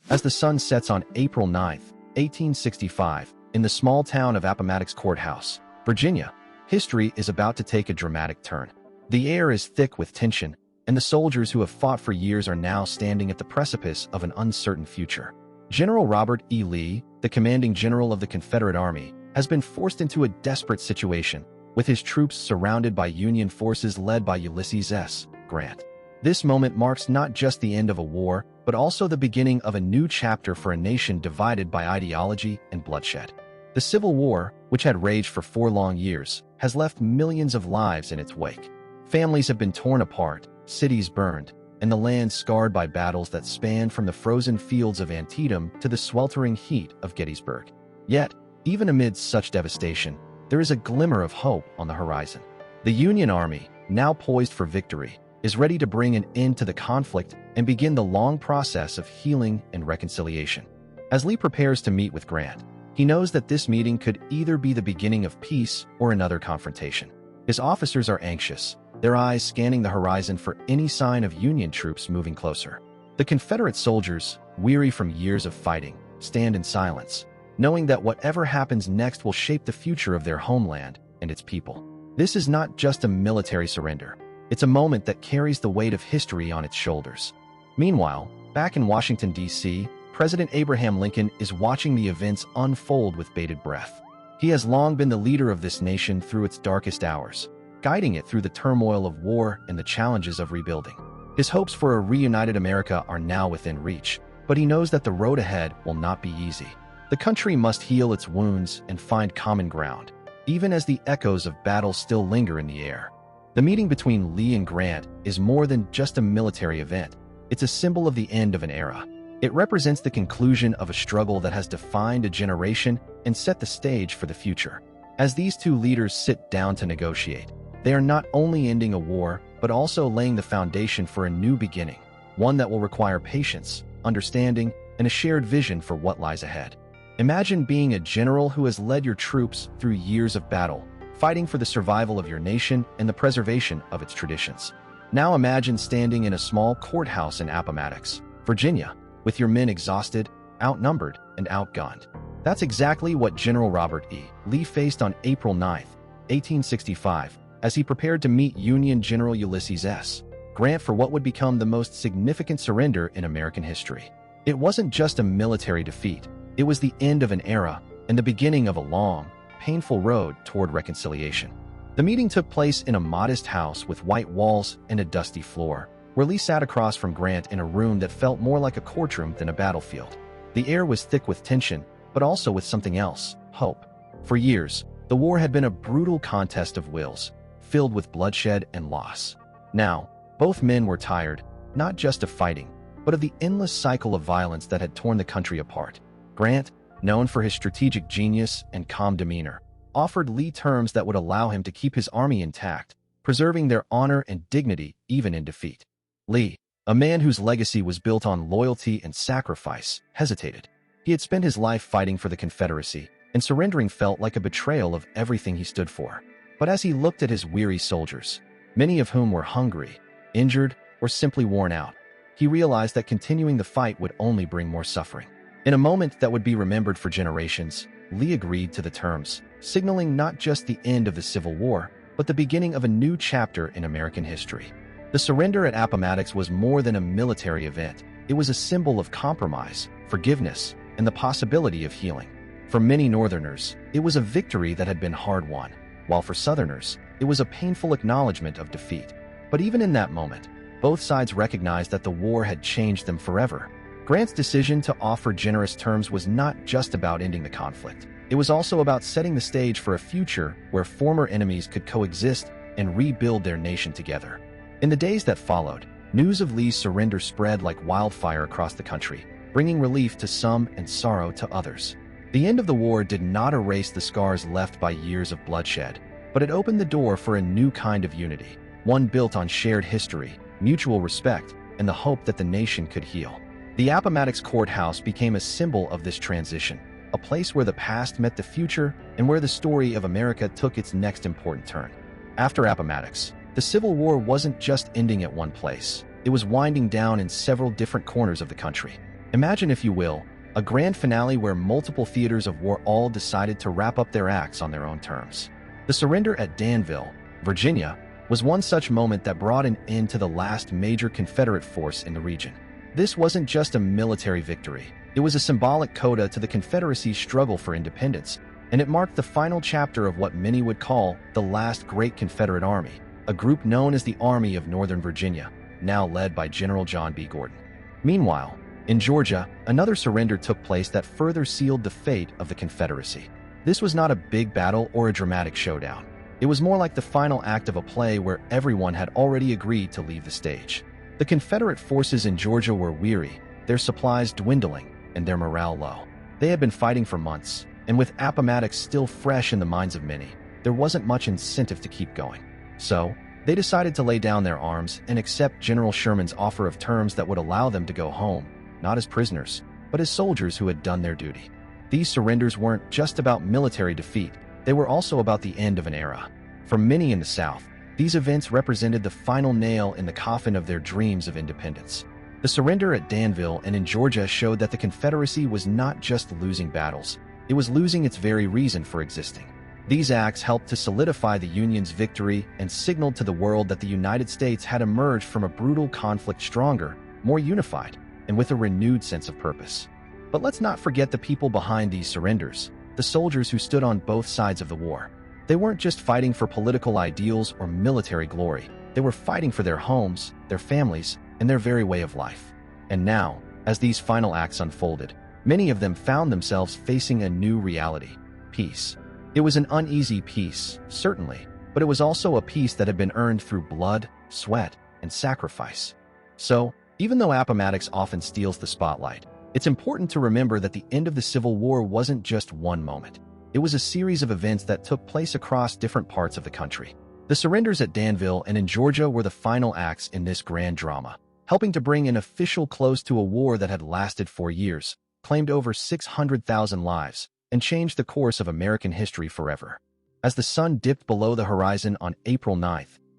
As the sun sets on April 9, 1865, in the small town of Appomattox Courthouse, Virginia, history is about to take a dramatic turn. The air is thick with tension, and the soldiers who have fought for years are now standing at the precipice of an uncertain future. General Robert E. Lee, the commanding general of the Confederate Army, has been forced into a desperate situation, with his troops surrounded by Union forces led by Ulysses S. Grant. This moment marks not just the end of a war, but also the beginning of a new chapter for a nation divided by ideology and bloodshed. The Civil War, which had raged for 4 long years, has left millions of lives in its wake. Families have been torn apart, cities burned, and the land scarred by battles that spanned from the frozen fields of Antietam to the sweltering heat of Gettysburg. Yet, even amid such devastation, there is a glimmer of hope on the horizon. The Union Army, now poised for victory, is ready to bring an end to the conflict and begin the long process of healing and reconciliation. As Lee prepares to meet with Grant, he knows that this meeting could either be the beginning of peace or another confrontation. His officers are anxious, their eyes scanning the horizon for any sign of Union troops moving closer. The Confederate soldiers, weary from years of fighting, stand in silence, knowing that whatever happens next will shape the future of their homeland and its people. This is not just a military surrender. It's a moment that carries the weight of history on its shoulders. Meanwhile, back in Washington, D.C., President Abraham Lincoln is watching the events unfold with bated breath. He has long been the leader of this nation through its darkest hours, guiding it through the turmoil of war and the challenges of rebuilding. His hopes for a reunited America are now within reach, but he knows that the road ahead will not be easy. The country must heal its wounds and find common ground, even as the echoes of battle still linger in the air. The meeting between Lee and Grant is more than just a military event. It's a symbol of the end of an era. It represents the conclusion of a struggle that has defined a generation and set the stage for the future. As these two leaders sit down to negotiate, they are not only ending a war, but also laying the foundation for a new beginning, one that will require patience, understanding, and a shared vision for what lies ahead. Imagine being a general who has led your troops through years of battle, fighting for the survival of your nation and the preservation of its traditions. Now imagine standing in a small courthouse in Appomattox, Virginia, with your men exhausted, outnumbered, and outgunned. That's exactly what General Robert E. Lee faced on April 9, 1865, as he prepared to meet Union General Ulysses S. Grant for what would become the most significant surrender in American history. It wasn't just a military defeat, it was the end of an era and the beginning of a long, painful road toward reconciliation. The meeting took place in a modest house with white walls and a dusty floor, where Lee sat across from Grant in a room that felt more like a courtroom than a battlefield. The air was thick with tension, but also with something else, hope. For years, the war had been a brutal contest of wills, filled with bloodshed and loss. Now, both men were tired, not just of fighting, but of the endless cycle of violence that had torn the country apart. Grant, known for his strategic genius and calm demeanor, offered Lee terms that would allow him to keep his army intact, preserving their honor and dignity even in defeat. Lee, a man whose legacy was built on loyalty and sacrifice, hesitated. He had spent his life fighting for the Confederacy, and surrendering felt like a betrayal of everything he stood for. But as he looked at his weary soldiers, many of whom were hungry, injured, or simply worn out, he realized that continuing the fight would only bring more suffering. In a moment that would be remembered for generations, Lee agreed to the terms, signaling not just the end of the Civil War, but the beginning of a new chapter in American history. The surrender at Appomattox was more than a military event. It was a symbol of compromise, forgiveness, and the possibility of healing. For many Northerners, it was a victory that had been hard-won, while for Southerners, it was a painful acknowledgement of defeat. But even in that moment, both sides recognized that the war had changed them forever. Grant's decision to offer generous terms was not just about ending the conflict. It was also about setting the stage for a future where former enemies could coexist and rebuild their nation together. In the days that followed, news of Lee's surrender spread like wildfire across the country, bringing relief to some and sorrow to others. The end of the war did not erase the scars left by years of bloodshed, but it opened the door for a new kind of unity, one built on shared history, mutual respect, and the hope that the nation could heal. The Appomattox Courthouse became a symbol of this transition, a place where the past met the future and where the story of America took its next important turn. After Appomattox, the Civil War wasn't just ending at one place. It was winding down in several different corners of the country. Imagine, if you will, a grand finale where multiple theaters of war all decided to wrap up their acts on their own terms. The surrender at Danville, Virginia, was one such moment that brought an end to the last major Confederate force in the region. This wasn't just a military victory. It was a symbolic coda to the Confederacy's struggle for independence, and it marked the final chapter of what many would call the last great Confederate Army, a group known as the Army of Northern Virginia, now led by General John B. Gordon. Meanwhile, in Georgia, another surrender took place that further sealed the fate of the Confederacy. This was not a big battle or a dramatic showdown. It was more like the final act of a play where everyone had already agreed to leave the stage. The Confederate forces in Georgia were weary, their supplies dwindling, and their morale low. They had been fighting for months, and with Appomattox still fresh in the minds of many, there wasn't much incentive to keep going. So, they decided to lay down their arms and accept General Sherman's offer of terms that would allow them to go home, not as prisoners, but as soldiers who had done their duty. These surrenders weren't just about military defeat, they were also about the end of an era. For many in the South, these events represented the final nail in the coffin of their dreams of independence. The surrender at Danville and in Georgia showed that the Confederacy was not just losing battles, it was losing its very reason for existing. These acts helped to solidify the Union's victory and signaled to the world that the United States had emerged from a brutal conflict stronger, more unified, and with a renewed sense of purpose. But let's not forget the people behind these surrenders, the soldiers who stood on both sides of the war. They weren't just fighting for political ideals or military glory. They were fighting for their homes, their families, and their very way of life. And now, as these final acts unfolded, many of them found themselves facing a new reality: peace. It was an uneasy peace, certainly, but it was also a peace that had been earned through blood, sweat, and sacrifice. So, even though Appomattox often steals the spotlight, it's important to remember that the end of the Civil War wasn't just one moment. It was a series of events that took place across different parts of the country. The surrenders at Danville and in Georgia were the final acts in this grand drama, helping to bring an official close to a war that had lasted 4 years, claimed over 600,000 lives, and changed the course of American history forever. As the sun dipped below the horizon on April 9,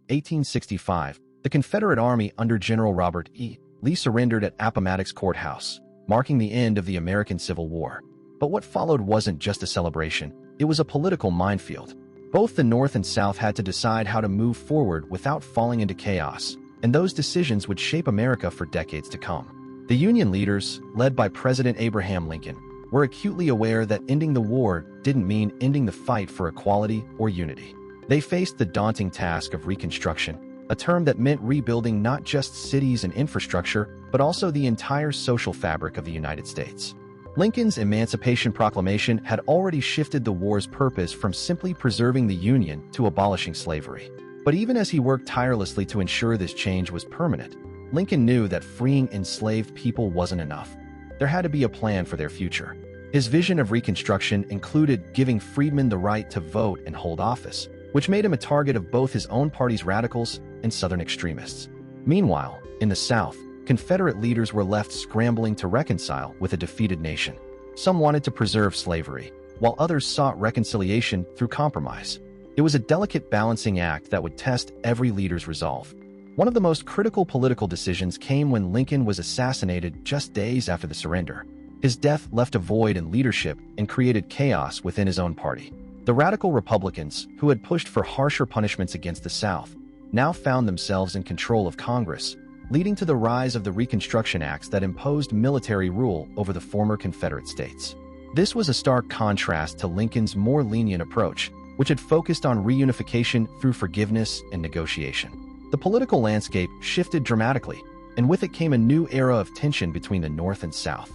1865, the Confederate Army under General Robert E. Lee surrendered at Appomattox Courthouse, marking the end of the American Civil War. But what followed wasn't just a celebration, it was a political minefield. Both the North and South had to decide how to move forward without falling into chaos, and those decisions would shape America for decades to come. The Union leaders, led by President Abraham Lincoln, were acutely aware that ending the war didn't mean ending the fight for equality or unity. They faced the daunting task of Reconstruction, a term that meant rebuilding not just cities and infrastructure, but also the entire social fabric of the United States. Lincoln's Emancipation Proclamation had already shifted the war's purpose from simply preserving the Union to abolishing slavery. But even as he worked tirelessly to ensure this change was permanent, Lincoln knew that freeing enslaved people wasn't enough. There had to be a plan for their future. His vision of Reconstruction included giving freedmen the right to vote and hold office, which made him a target of both his own party's radicals and Southern extremists. Meanwhile, in the South, Confederate leaders were left scrambling to reconcile with a defeated nation. Some wanted to preserve slavery, while others sought reconciliation through compromise. It was a delicate balancing act that would test every leader's resolve. One of the most critical political decisions came when Lincoln was assassinated just days after the surrender. His death left a void in leadership and created chaos within his own party. The radical Republicans, who had pushed for harsher punishments against the South, now found themselves in control of Congress, leading to the rise of the Reconstruction Acts that imposed military rule over the former Confederate states. This was a stark contrast to Lincoln's more lenient approach, which had focused on reunification through forgiveness and negotiation. The political landscape shifted dramatically, and with it came a new era of tension between the North and South.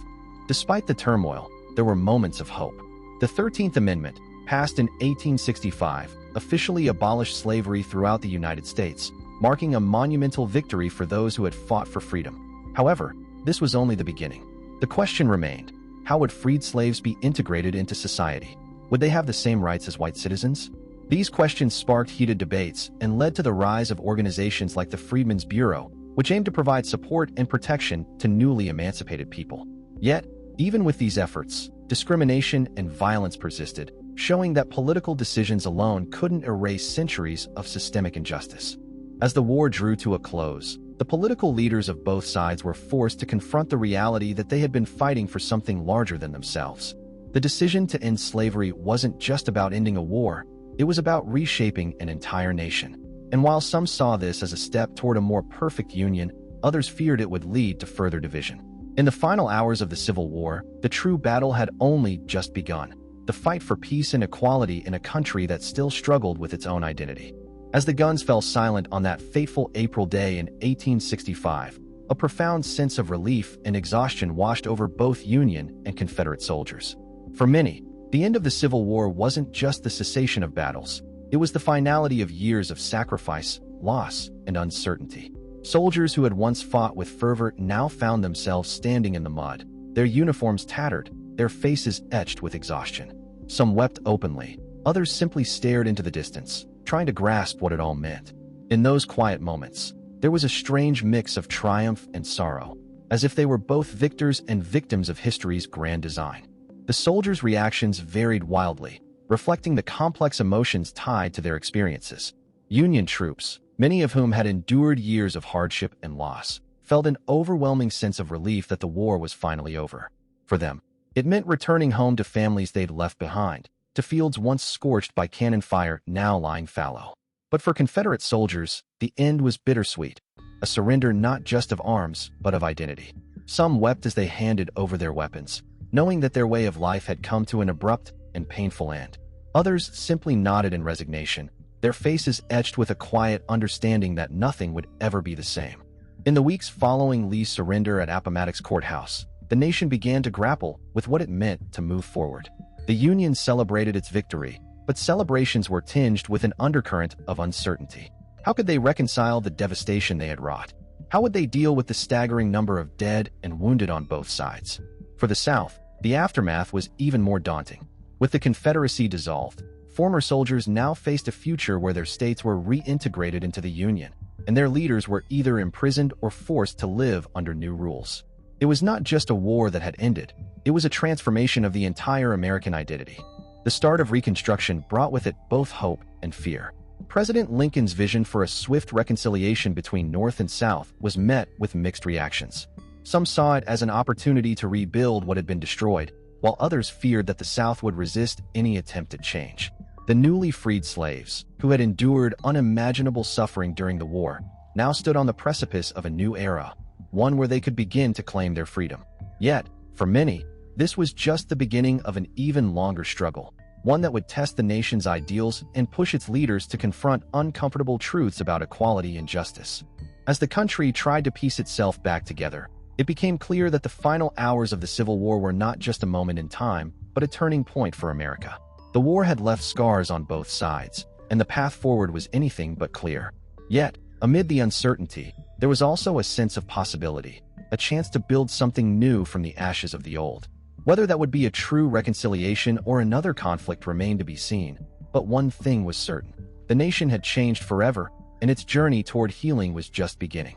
Despite the turmoil, there were moments of hope. The 13th Amendment, passed in 1865, officially abolished slavery throughout the United States, marking a monumental victory for those who had fought for freedom. However, this was only the beginning. The question remained: how would freed slaves be integrated into society? Would they have the same rights as white citizens? These questions sparked heated debates and led to the rise of organizations like the Freedmen's Bureau, which aimed to provide support and protection to newly emancipated people. Yet, even with these efforts, discrimination and violence persisted, showing that political decisions alone couldn't erase centuries of systemic injustice. As the war drew to a close, The political leaders of both sides were forced to confront the reality that they had been fighting for something larger than themselves. The decision to end slavery wasn't just about ending a war, it was about reshaping an entire nation. And while some saw this as a step toward a more perfect union, others feared it would lead to further division. In the final hours of the Civil War, the true battle had only just begun. The fight for peace and equality in a country that still struggled with its own identity. As the guns fell silent on that fateful April day in 1865, a profound sense of relief and exhaustion washed over both Union and Confederate soldiers. For many, the end of the Civil War wasn't just the cessation of battles, it was the finality of years of sacrifice, loss, and uncertainty. Soldiers who had once fought with fervor now found themselves standing in the mud, their uniforms tattered, their faces etched with exhaustion. Some wept openly, others simply stared into the distance, trying to grasp what it all meant. In those quiet moments, there was a strange mix of triumph and sorrow, as if they were both victors and victims of history's grand design. The soldiers' reactions varied wildly, reflecting the complex emotions tied to their experiences. Union troops, many of whom had endured years of hardship and loss, felt an overwhelming sense of relief that the war was finally over. For them, it meant returning home to families they'd left behind, to fields once scorched by cannon fire now lying fallow. But for Confederate soldiers, the end was bittersweet, a surrender not just of arms, but of identity. Some wept as they handed over their weapons, knowing that their way of life had come to an abrupt and painful end. Others simply nodded in resignation, their faces etched with a quiet understanding that nothing would ever be the same. In the weeks following Lee's surrender at Appomattox Courthouse, the nation began to grapple with what it meant to move forward. The Union celebrated its victory, but celebrations were tinged with an undercurrent of uncertainty. How could they reconcile the devastation they had wrought? How would they deal with the staggering number of dead and wounded on both sides? For the South, the aftermath was even more daunting. With the Confederacy dissolved, former soldiers now faced a future where their states were reintegrated into the Union, and their leaders were either imprisoned or forced to live under new rules. It was not just a war that had ended, it was a transformation of the entire American identity. The start of Reconstruction brought with it both hope and fear. President Lincoln's vision for a swift reconciliation between North and South was met with mixed reactions. Some saw it as an opportunity to rebuild what had been destroyed, while others feared that the South would resist any attempt at change. The newly freed slaves, who had endured unimaginable suffering during the war, now stood on the precipice of a new era, one where they could begin to claim their freedom. Yet, for many, this was just the beginning of an even longer struggle, one that would test the nation's ideals and push its leaders to confront uncomfortable truths about equality and justice. As the country tried to piece itself back together, it became clear that the final hours of the Civil War were not just a moment in time, but a turning point for America. The war had left scars on both sides, and the path forward was anything but clear. Yet, amid the uncertainty, there was also a sense of possibility, a chance to build something new from the ashes of the old. Whether that would be a true reconciliation or another conflict remained to be seen, but one thing was certain. The nation had changed forever, and its journey toward healing was just beginning.